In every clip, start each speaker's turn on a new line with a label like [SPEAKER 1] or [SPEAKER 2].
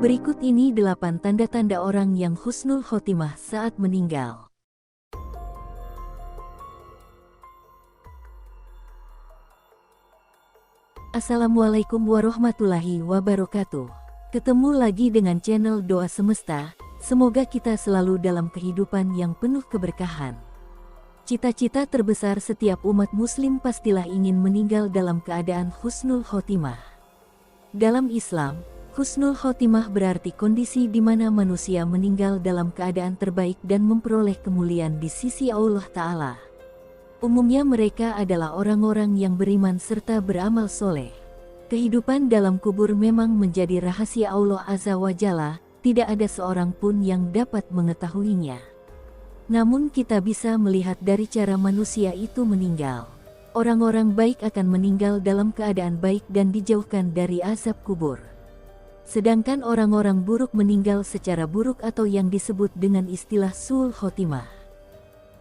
[SPEAKER 1] Berikut ini 8 tanda-tanda orang yang husnul khotimah saat meninggal. Assalamualaikum warahmatullahi wabarakatuh. Ketemu lagi dengan channel Doa Semesta. Semoga kita selalu dalam kehidupan yang penuh keberkahan. Cita-cita terbesar setiap umat muslim pastilah ingin meninggal dalam keadaan husnul khotimah. Dalam Islam, husnul khotimah berarti kondisi di mana manusia meninggal dalam keadaan terbaik dan memperoleh kemuliaan di sisi Allah Ta'ala. Umumnya mereka adalah orang-orang yang beriman serta beramal soleh. Kehidupan dalam kubur memang menjadi rahasia Allah Azza wa Jalla, tidak ada seorang pun yang dapat mengetahuinya. Namun kita bisa melihat dari cara manusia itu meninggal. Orang-orang baik akan meninggal dalam keadaan baik dan dijauhkan dari azab kubur. Sedangkan orang-orang buruk meninggal secara buruk atau yang disebut dengan istilah su'ul khotimah.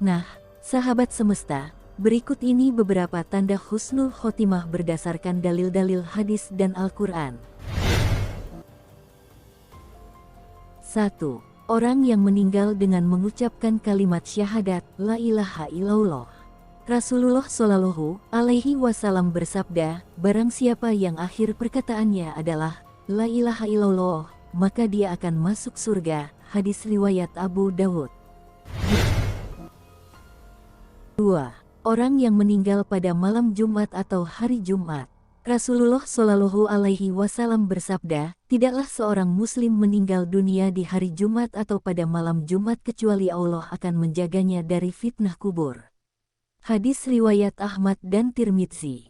[SPEAKER 1] Nah, sahabat semesta, berikut ini beberapa tanda husnul khotimah berdasarkan dalil-dalil hadis dan Al-Quran. 1. Orang yang meninggal dengan mengucapkan kalimat syahadat, La ilaha illallah. Rasulullah Shallallahu Alaihi Wasallam bersabda, barang siapa yang akhir perkataannya adalah La ilaha illallah, maka dia akan masuk surga. Hadis riwayat Abu Dawud. 2. Orang yang meninggal pada malam Jumat atau hari Jumat. Rasulullah Shallallahu Alaihi Wasallam bersabda, tidaklah seorang muslim meninggal dunia di hari Jumat atau pada malam Jumat kecuali Allah akan menjaganya dari fitnah kubur. Hadis riwayat Ahmad dan Tirmidzi.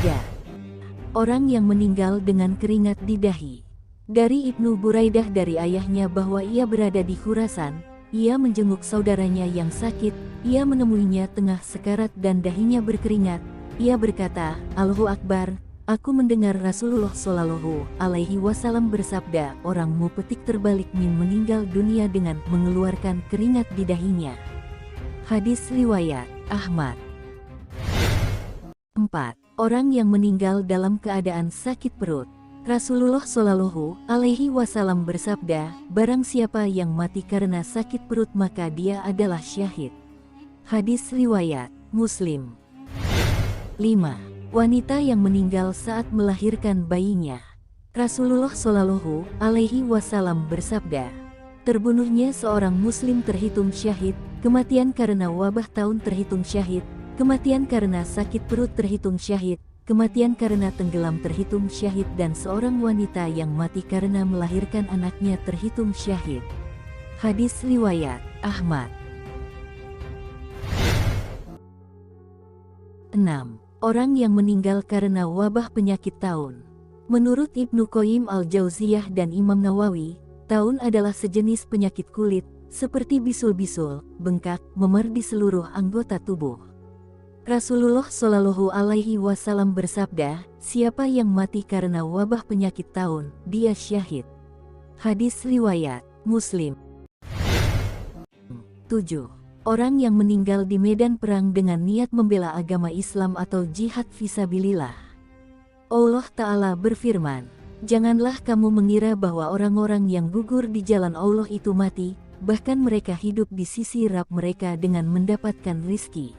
[SPEAKER 1] 3. Orang yang meninggal dengan keringat di dahi. Dari Ibnu Buraidah dari ayahnya bahwa ia berada di Khurasan, ia menjenguk saudaranya yang sakit, ia menemuinya tengah sekarat dan dahinya berkeringat. Ia berkata, Allahu Akbar, aku mendengar Rasulullah Shallallahu Alaihi Wasallam bersabda, orang mupetik terbalik meninggal dunia dengan mengeluarkan keringat di dahinya. Hadis riwayat Ahmad. 4. Orang yang meninggal dalam keadaan sakit perut. Rasulullah Shallallahu Alaihi Wasallam bersabda, barang siapa yang mati karena sakit perut maka dia adalah syahid. Hadis riwayat Muslim. 5. Wanita yang meninggal saat melahirkan bayinya. Rasulullah Shallallahu Alaihi Wasallam bersabda, terbunuhnya seorang muslim terhitung syahid, kematian karena wabah taun terhitung syahid, kematian karena sakit perut terhitung syahid, kematian karena tenggelam terhitung syahid, dan seorang wanita yang mati karena melahirkan anaknya terhitung syahid. Hadis riwayat Ahmad. 6. Orang yang meninggal karena wabah penyakit taun. Menurut Ibnu Qayyim al-Jauziyah dan Imam Nawawi, taun adalah sejenis penyakit kulit, seperti bisul-bisul, bengkak, memar di seluruh anggota tubuh. Rasulullah Shallallahu Alaihi Wasallam bersabda, siapa yang mati karena wabah penyakit taun, dia syahid. Hadis riwayat Muslim. 7. Orang yang meninggal di medan perang dengan niat membela agama Islam atau jihad fisabilillah. Allah Ta'ala berfirman, janganlah kamu mengira bahwa orang-orang yang gugur di jalan Allah itu mati, bahkan mereka hidup di sisi Rabb mereka dengan mendapatkan rizki.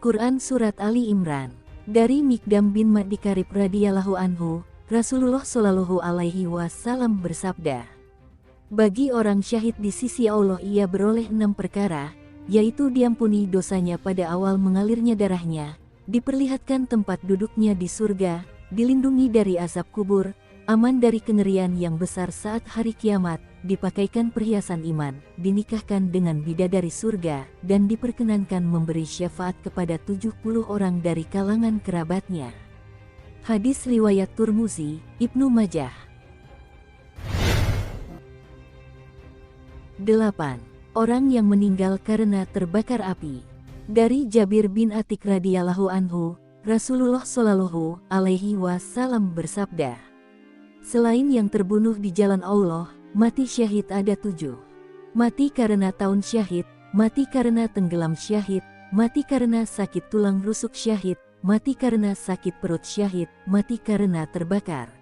[SPEAKER 1] Quran Surat Ali Imran. Dari Mikdam bin Ma'di Karib radhiyallahu anhu, Rasulullah Shallallahu Alaihi Wasallam bersabda, bagi orang syahid di sisi Allah ia beroleh 6 perkara, yaitu diampuni dosanya pada awal mengalirnya darahnya, diperlihatkan tempat duduknya di surga, dilindungi dari azab kubur, aman dari kengerian yang besar saat hari kiamat, dipakaikan perhiasan iman, dinikahkan dengan bidadari surga, dan diperkenankan memberi syafaat kepada 70 orang dari kalangan kerabatnya. Hadis riwayat Turmuzi, Ibnu Majah. 8. Orang yang meninggal karena terbakar api. Dari Jabir bin Atik radhiyallahu anhu, Rasulullah Shallallahu Alaihi Wasallam bersabda, selain yang terbunuh di jalan Allah, mati syahid ada 7. Mati karena taun syahid, mati karena tenggelam syahid, mati karena sakit tulang rusuk syahid, mati karena sakit perut syahid, mati karena terbakar.